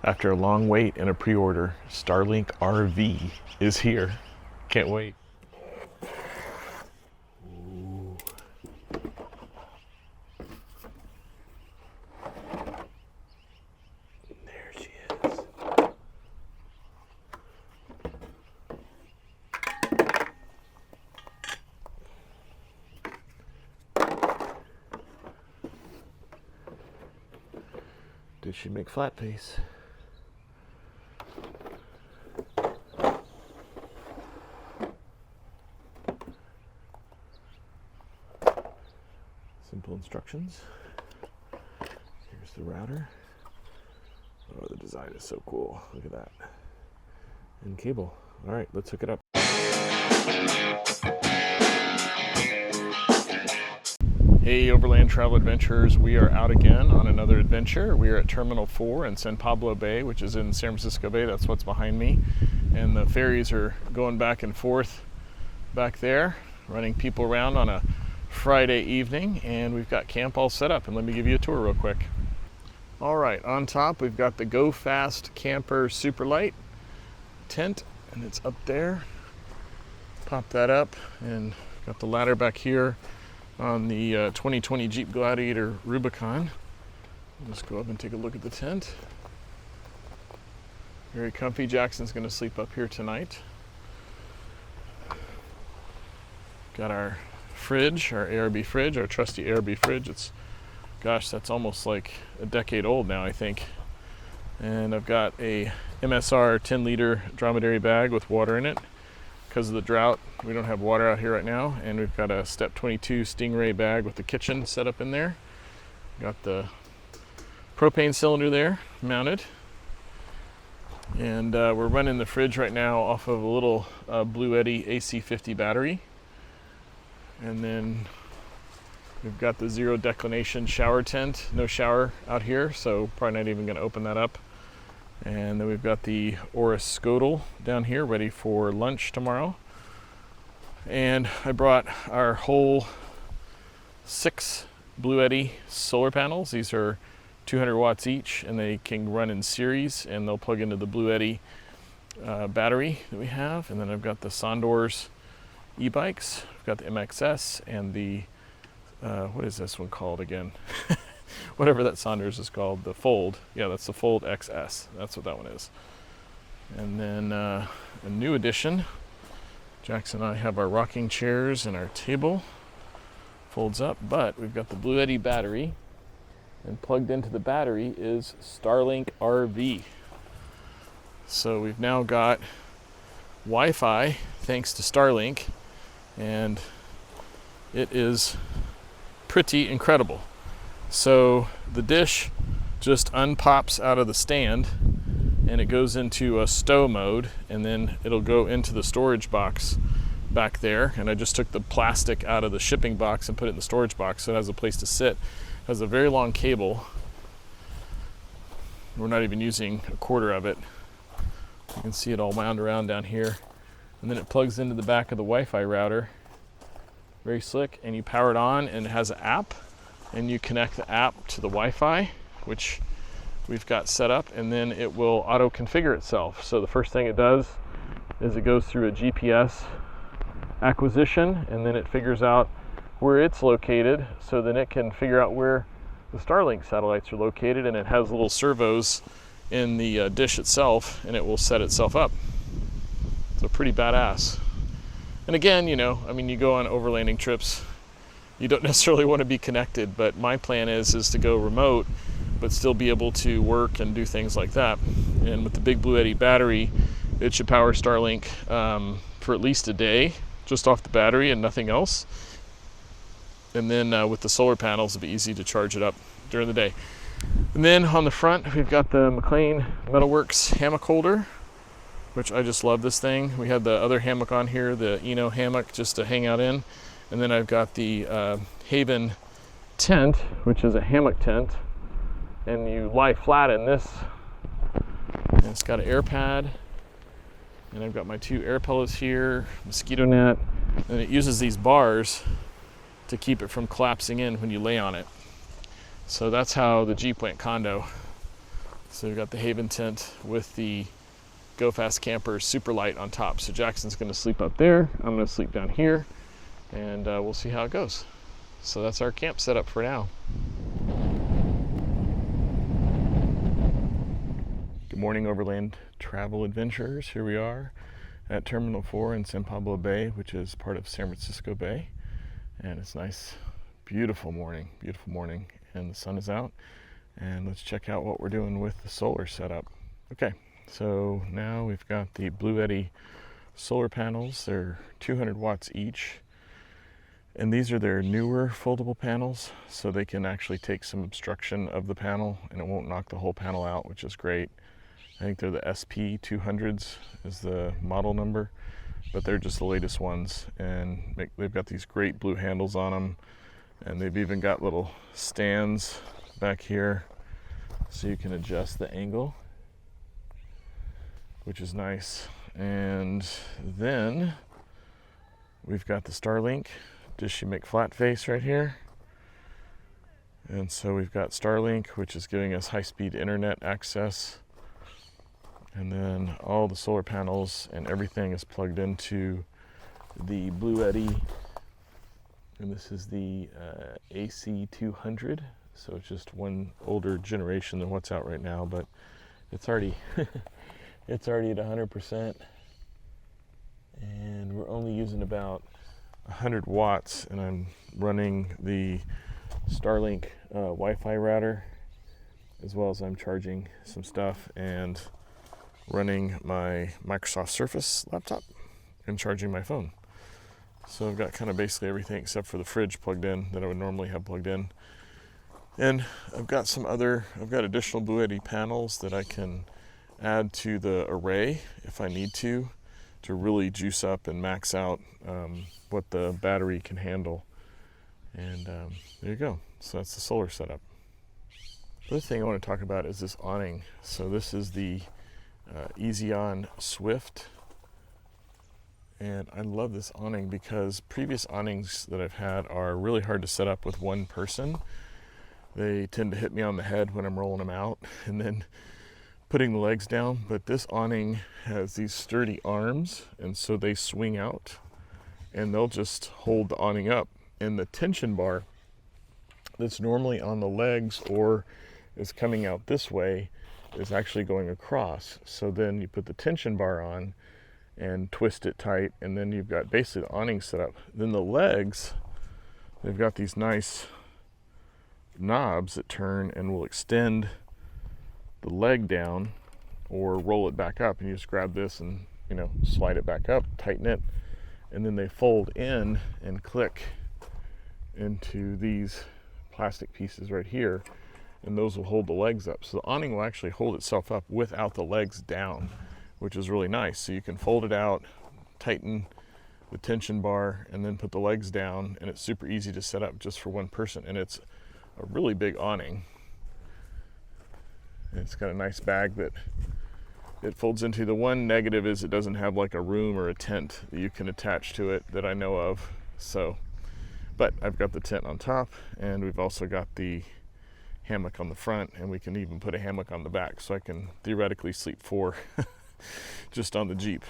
After a long wait and a pre-order, Starlink RV is here. Can't wait. Ooh. There she is. Did she make flat face? Simple instructions. Here's the router. Oh, the design is so cool. Look at that. And cable. All right, let's hook it up. Hey, Overland Travel Adventures. We are out again on another adventure. We are at Terminal 4 in San Pablo Bay, which is in San Francisco Bay. That's what's behind me. And the ferries are going back and forth back there, running people around on a Friday evening, and we've got camp all set up, and let me give you a tour real quick. All right, on top we've got the Go Fast Camper Superlight tent, and it's up there. Pop that up, and got the ladder back here on the 2020 Jeep Gladiator Rubicon. Let's go up and take a look at the tent. Very comfy. Jackson's going to sleep up here tonight. Got our fridge, our ARB fridge, our trusty ARB fridge. It's, gosh, that's almost like a decade old now, I think. And I've got a MSR 10-liter dromedary bag with water in it. Because of the drought, we don't have water out here right now. And we've got a Step 22 Stingray bag with the kitchen set up in there. Got the propane cylinder there mounted. And we're running the fridge right now off of a little Blue Eddy AC50 battery. And then we've got the zero declination shower tent. No shower out here, so probably not even going to open that up. And then we've got the Oris Scotel down here ready for lunch tomorrow. And I brought our whole 6 Blue Eddy solar panels. These are 200 watts each, and they can run in series, and they'll plug into the Blue Eddy battery that we have. And then I've got the Sondors e-bikes. I've got the MXS and the what is this one called again? Whatever that Sondors is called, the Fold. Yeah, that's the Fold XS. That's what that one is. And then a new addition. Jackson and I have our rocking chairs and our table. Folds up, but we've got the Blue Eddy battery, and plugged into the battery is Starlink RV. So we've now got Wi-Fi thanks to Starlink, and it is pretty incredible. So the dish just unpops out of the stand, and it goes into a stow mode, and then it'll go into the storage box back there. And I just took the plastic out of the shipping box and put it in the storage box, so it has a place to sit. It has a very long cable. We're not even using a quarter of it. You can see it all wound around down here. And then it plugs into the back of the Wi-Fi router. Very slick, and you power it on, and it has an app, and you connect the app to the Wi-Fi, which we've got set up, and then it will auto configure itself. So the first thing it does is it goes through a GPS acquisition, and then it figures out where it's located, so then it can figure out where the Starlink satellites are located, and it has little servos in the dish itself, and it will set itself up. So pretty badass. And again, you know, I mean, you go on overlanding trips, you don't necessarily want to be connected, but my plan is to go remote, but still be able to work and do things like that. And with the big Blue Eddy battery, it should power Starlink for at least a day, just off the battery and nothing else. And then with the solar panels, it'll be easy to charge it up during the day. And then on the front, we've got the McLean Metalworks hammock holder, which I just love this thing. We had the other hammock on here, the Eno hammock, just to hang out in. And then I've got the Haven tent, which is a hammock tent. And you lie flat in this. And it's got an air pad. And I've got my 2 air pillows here, mosquito net. And it uses these bars to keep it from collapsing in when you lay on it. So that's how the Jeep went condo. So we've got the Haven tent with the Go Fast Camper super light on top. So Jackson's going to sleep up there. I'm going to sleep down here, and we'll see how it goes. So that's our camp setup for now. Good morning, Overland Travel Adventures. Here we are at Terminal 4 in San Pablo Bay, which is part of San Francisco Bay. And it's nice, beautiful morning, and the sun is out. And let's check out what we're doing with the solar setup. Okay, so now we've got the Bluetti solar panels. They're 200 watts each. And these are their newer foldable panels, so they can actually take some obstruction of the panel and it won't knock the whole panel out, which is great. I think they're the SP200s is the model number, but they're just the latest ones. And they've got these great blue handles on them. And they've even got little stands back here so you can adjust the angle, which is nice. And then we've got the Starlink Dishy McFlatface right here. And so we've got Starlink, which is giving us high-speed internet access. And then all the solar panels and everything is plugged into the Bluetti. And this is the AC200. So it's just one older generation than what's out right now, but it's already it's already at 100%, and we're only using about 100 watts. And I'm running the Starlink Wi-Fi router, as well as I'm charging some stuff and running my Microsoft Surface laptop and charging my phone. So I've got kind of basically everything except for the fridge plugged in that I would normally have plugged in. And I've got additional Bluetti panels that I can add to the array if I need to really juice up and max out what the battery can handle. And there you go. So that's the solar setup. The other thing I want to talk about is this awning. So this is the Easy On Swift. And I love this awning because previous awnings that I've had are really hard to set up with one person. They tend to hit me on the head when I'm rolling them out and then putting the legs down. But this awning has these sturdy arms, and so they swing out and they'll just hold the awning up. And the tension bar that's normally on the legs or is coming out this way is actually going across. So then you put the tension bar on and twist it tight, and then you've got basically the awning set up. Then the legs, they've got these nice knobs that turn and will extend the leg down or roll it back up, and you just grab this and slide it back up, tighten it, and then they fold in and click into these plastic pieces right here, and those will hold the legs up. So the awning will actually hold itself up without the legs down, which is really nice. So you can fold it out, tighten the tension bar, and then put the legs down, and it's super easy to set up just for one person. And it's a really big awning. And it's got a nice bag that it folds into. The one negative is it doesn't have like a room or a tent that you can attach to it that I know of. So, but I've got the tent on top, and we've also got the hammock on the front, and we can even put a hammock on the back, so I can theoretically sleep 4 just on the Jeep.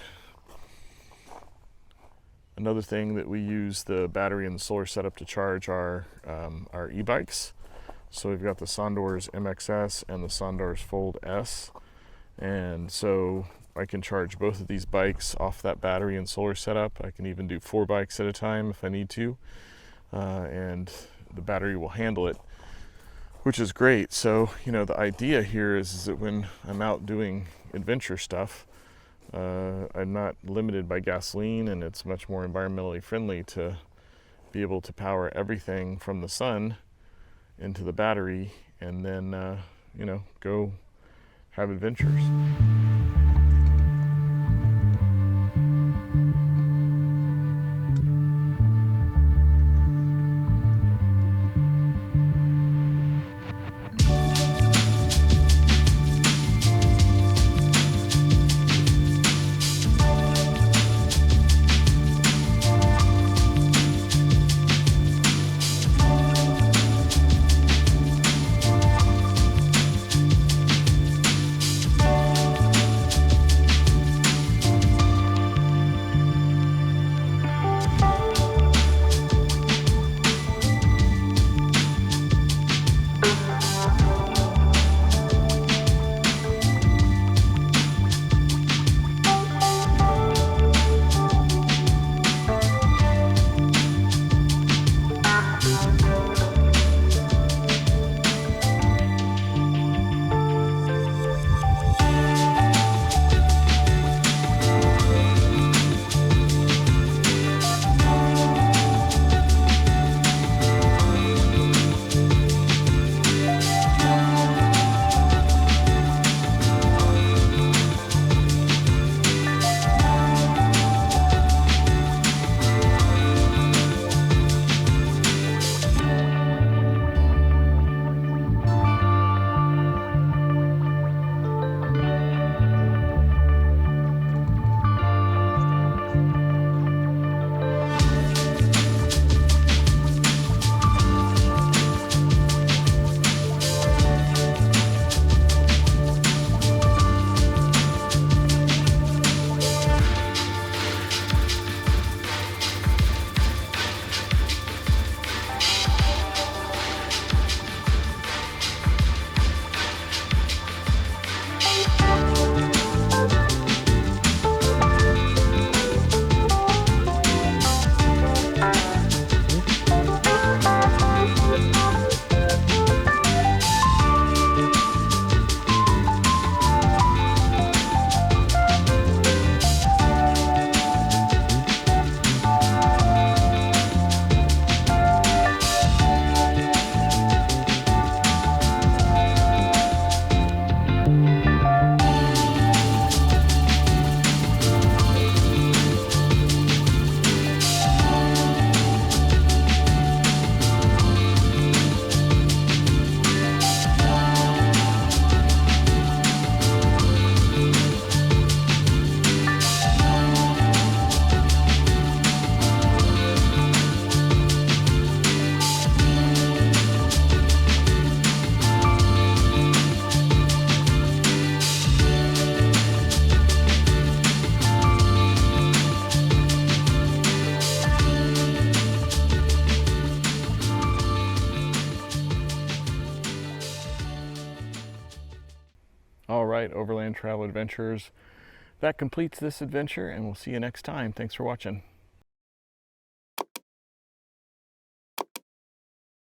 Another thing that we use the battery and the solar setup to charge are our e-bikes. So we've got the Sondors MXS and the Sondors Fold S. And so I can charge both of these bikes off that battery and solar setup. I can even do 4 bikes at a time if I need to. And the battery will handle it, which is great. So, the idea here is that when I'm out doing adventure stuff, I'm not limited by gasoline, and it's much more environmentally friendly to be able to power everything from the sun into the battery and then, go have adventures. All right, Overland Travel Adventures. That completes this adventure, and we'll see you next time. Thanks for watching.